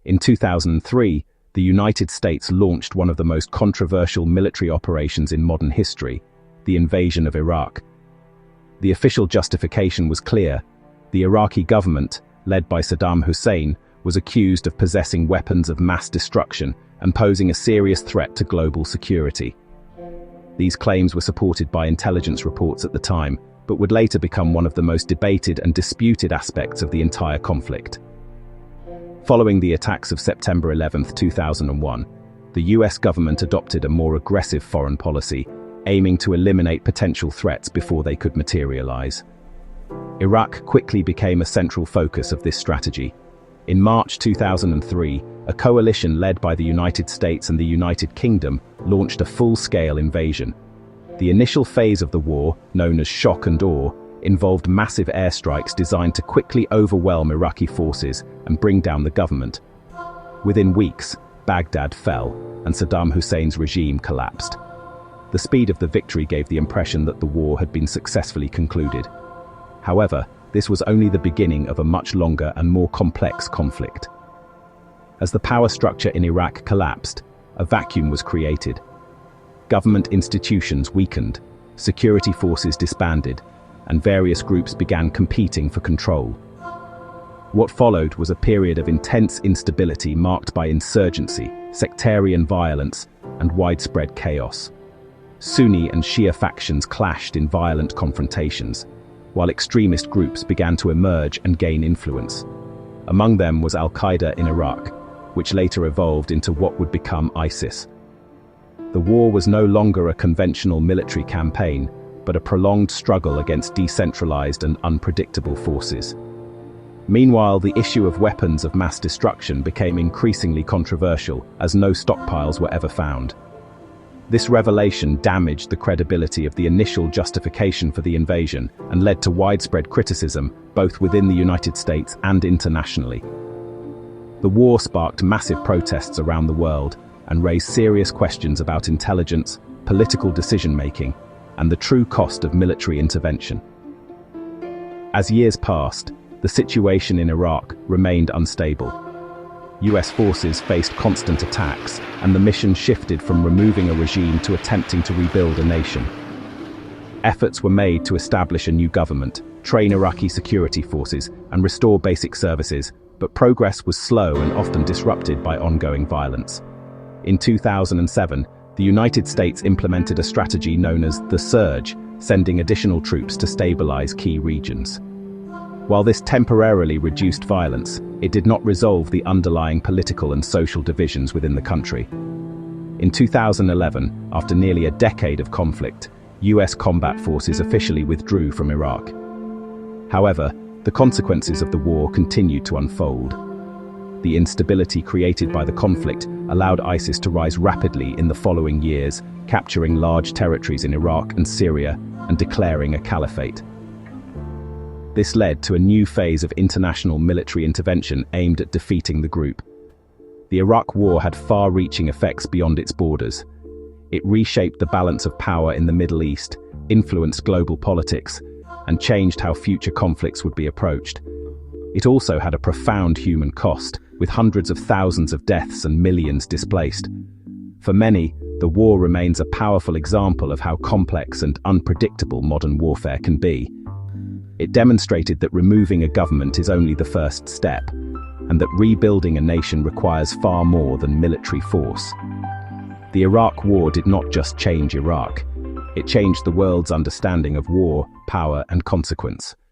In 2003, the United States launched one of the most controversial military operations in modern history, the invasion of Iraq. The official justification was clear. The Iraqi government, led by Saddam Hussein, was accused of possessing weapons of mass destruction and posing a serious threat to global security. These claims were supported by intelligence reports at the time, but would later become one of the most debated and disputed aspects of the entire conflict. Following the attacks of September 11, 2001, the US government adopted a more aggressive foreign policy, aiming to eliminate potential threats before they could materialize. Iraq quickly became a central focus of this strategy. In March 2003, a coalition led by the United States and the United Kingdom launched a full-scale invasion. The initial phase of the war, known as shock and awe, involved massive airstrikes designed to quickly overwhelm Iraqi forces and bring down the government. Within weeks, Baghdad fell, and Saddam Hussein's regime collapsed. The speed of the victory gave the impression that the war had been successfully concluded. However, this was only the beginning of a much longer and more complex conflict. As the power structure in Iraq collapsed, a vacuum was created. Government institutions weakened, security forces disbanded, and various groups began competing for control. What followed was a period of intense instability marked by insurgency, sectarian violence, and widespread chaos. Sunni and Shia factions clashed in violent confrontations, while extremist groups began to emerge and gain influence. Among them was Al-Qaeda in Iraq, which later evolved into what would become ISIS. The war was no longer a conventional military campaign, but a prolonged struggle against decentralized and unpredictable forces. Meanwhile, the issue of weapons of mass destruction became increasingly controversial, as no stockpiles were ever found. This revelation damaged the credibility of the initial justification for the invasion and led to widespread criticism, both within the United States and internationally. The war sparked massive protests around the world and raised serious questions about intelligence, political decision-making, and the true cost of military intervention. As years passed, the situation in Iraq remained unstable. US forces faced constant attacks, and the mission shifted from removing a regime to attempting to rebuild a nation. Efforts were made to establish a new government, train Iraqi security forces, and restore basic services, but progress was slow and often disrupted by ongoing violence. In 2007, the United States implemented a strategy known as the Surge, sending additional troops to stabilize key regions. While this temporarily reduced violence, it did not resolve the underlying political and social divisions within the country. In 2011, after nearly a decade of conflict, US combat forces officially withdrew from Iraq. However, the consequences of the war continued to unfold. The instability created by the conflict allowed ISIS to rise rapidly in the following years, capturing large territories in Iraq and Syria and declaring a caliphate. This led to a new phase of international military intervention aimed at defeating the group. The Iraq War had far-reaching effects beyond its borders. It reshaped the balance of power in the Middle East, influenced global politics, and changed how future conflicts would be approached. It also had a profound human cost, with hundreds of thousands of deaths and millions displaced. For many, the war remains a powerful example of how complex and unpredictable modern warfare can be. It demonstrated that removing a government is only the first step, and that rebuilding a nation requires far more than military force. The Iraq War did not just change Iraq. It changed the world's understanding of war, power, and consequence.